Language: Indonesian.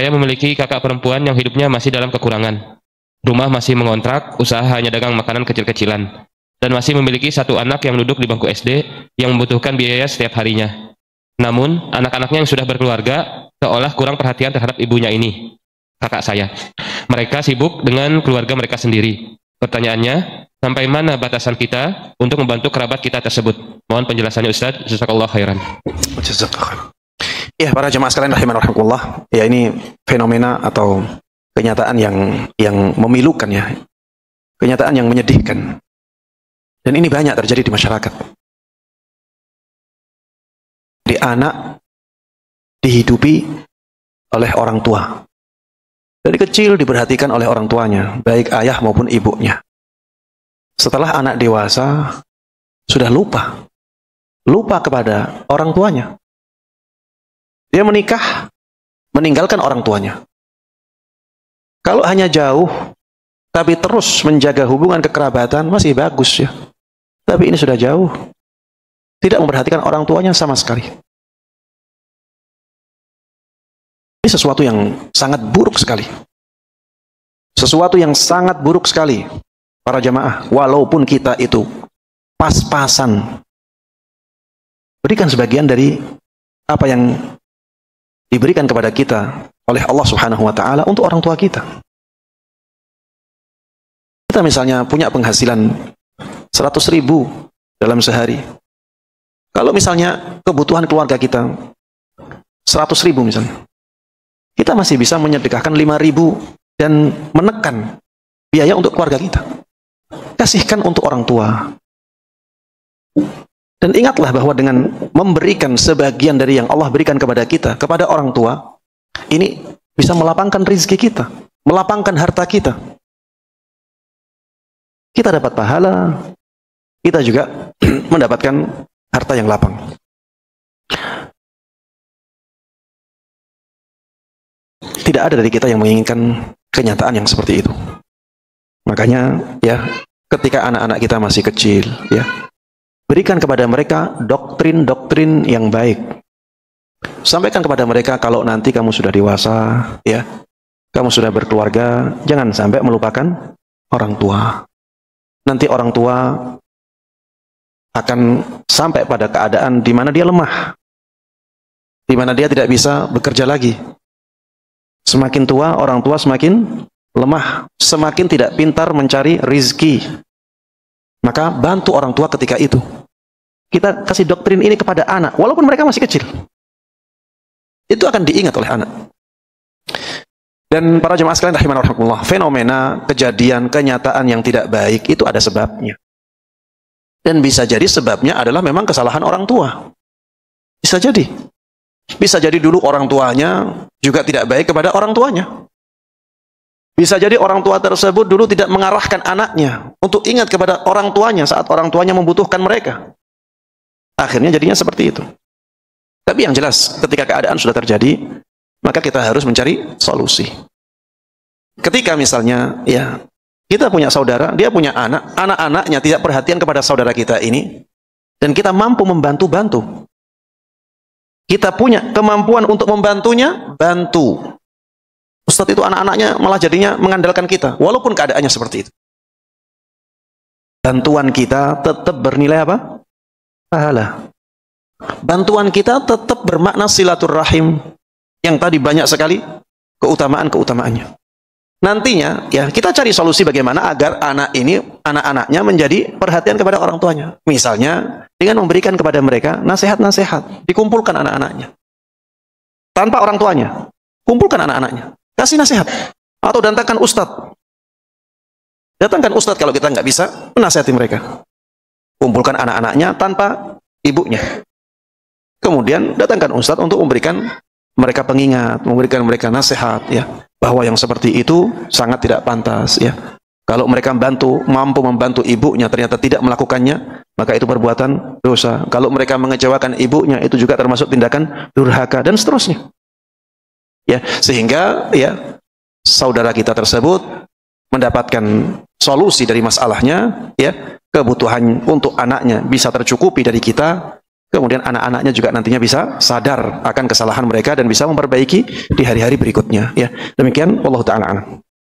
Saya memiliki kakak perempuan yang hidupnya masih dalam kekurangan. Rumah masih mengontrak, usaha hanya dagang makanan kecil-kecilan. Dan masih memiliki satu anak yang duduk di bangku SD yang membutuhkan biaya setiap harinya. Namun, anak-anaknya yang sudah berkeluarga seolah kurang perhatian terhadap ibunya ini, kakak saya. Mereka sibuk dengan keluarga mereka sendiri. Pertanyaannya, sampai mana batasan kita untuk membantu kerabat kita tersebut? Mohon penjelasannya Ustaz. Jazakallahu khairan. Jazakallahu. Ya, para jemaah sekalian rahimanallah. Ya, ini fenomena atau kenyataan yang memilukan ya. Kenyataan yang menyedihkan. Dan ini banyak terjadi di masyarakat. Di anak dihidupi oleh orang tua. Dari kecil diperhatikan oleh orang tuanya, baik ayah maupun ibunya. Setelah anak dewasa, sudah lupa kepada orang tuanya. Dia menikah, meninggalkan orang tuanya. Kalau hanya jauh, tapi terus menjaga hubungan kekerabatan, masih bagus ya. Tapi ini sudah jauh. Tidak memperhatikan orang tuanya sama sekali. Ini sesuatu yang sangat buruk sekali. Sesuatu yang sangat buruk sekali. Para jamaah, walaupun kita itu pas-pasan, berikan sebagian dari apa yang diberikan kepada kita oleh Allah Subhanahu wa Ta'ala untuk orang tua kita. Kita misalnya punya penghasilan 100.000 dalam sehari. Kalau misalnya kebutuhan keluarga kita 100.000 misalnya, kita masih bisa menyedekahkan 5.000 dan menekan biaya untuk keluarga kita. Kasihkan untuk orang tua. Dan ingatlah bahwa dengan memberikan sebagian dari yang Allah berikan kepada kita, kepada orang tua, ini bisa melapangkan rezeki kita, melapangkan harta kita. Kita dapat pahala, kita juga mendapatkan harta yang lapang. Tidak ada dari kita yang menginginkan kenyataan yang seperti itu. Makanya ya, ketika anak-anak kita masih kecil ya, berikan kepada mereka doktrin-doktrin yang baik. Sampaikan kepada mereka kalau nanti kamu sudah dewasa ya, kamu sudah berkeluarga, jangan sampai melupakan orang tua. Nanti orang tua akan sampai pada keadaan di mana dia lemah, di mana dia tidak bisa bekerja lagi. Semakin tua, orang tua semakin lemah, semakin tidak pintar mencari rizki. Maka bantu orang tua ketika itu. Kita kasih doktrin ini kepada anak, walaupun mereka masih kecil. Itu akan diingat oleh anak. Dan para jemaah sekalian rahimanallah, fenomena, kejadian, kenyataan yang tidak baik itu ada sebabnya. Dan bisa jadi sebabnya adalah memang kesalahan orang tua. Bisa jadi. Bisa jadi dulu orang tuanya juga tidak baik kepada orang tuanya. Bisa jadi orang tua tersebut dulu tidak mengarahkan anaknya untuk ingat kepada orang tuanya saat orang tuanya membutuhkan mereka. Akhirnya jadinya seperti itu. Tapi yang jelas, ketika keadaan sudah terjadi, maka kita harus mencari solusi. Ketika misalnya, ya, kita punya saudara, dia punya anak, anak-anaknya tidak perhatian kepada saudara kita ini, dan kita mampu membantu-bantu. Kita punya kemampuan untuk membantunya, bantu. Ustadz itu anak-anaknya malah jadinya mengandalkan kita, walaupun keadaannya seperti itu. Bantuan kita tetap bernilai apa? Pahala. Bantuan kita tetap bermakna silaturrahim, yang tadi banyak sekali keutamaan-keutamaannya. Nantinya, ya, kita cari solusi bagaimana agar anak-anaknya menjadi perhatian kepada orang tuanya. Misalnya, dengan memberikan kepada mereka nasihat-nasihat, dikumpulkan anak-anaknya. Tanpa orang tuanya, kumpulkan anak-anaknya. Kasih nasihat. Atau datangkan ustadz. Datangkan ustadz kalau kita nggak bisa, menasihati mereka. Kumpulkan anak-anaknya tanpa ibunya. Kemudian datangkan ustadz untuk memberikan mereka pengingat, memberikan mereka nasihat, ya, bahwa yang seperti itu sangat tidak pantas, ya. Kalau mereka mampu membantu ibunya, ternyata tidak melakukannya, maka itu perbuatan dosa. Kalau mereka mengecewakan ibunya, itu juga termasuk tindakan durhaka, dan seterusnya. Ya, sehingga ya saudara kita tersebut mendapatkan solusi dari masalahnya, ya, kebutuhan untuk anaknya bisa tercukupi dari kita, kemudian anak-anaknya juga nantinya bisa sadar akan kesalahan mereka dan bisa memperbaiki di hari-hari berikutnya. Ya, demikian. Wallahu ta'ala a'lam.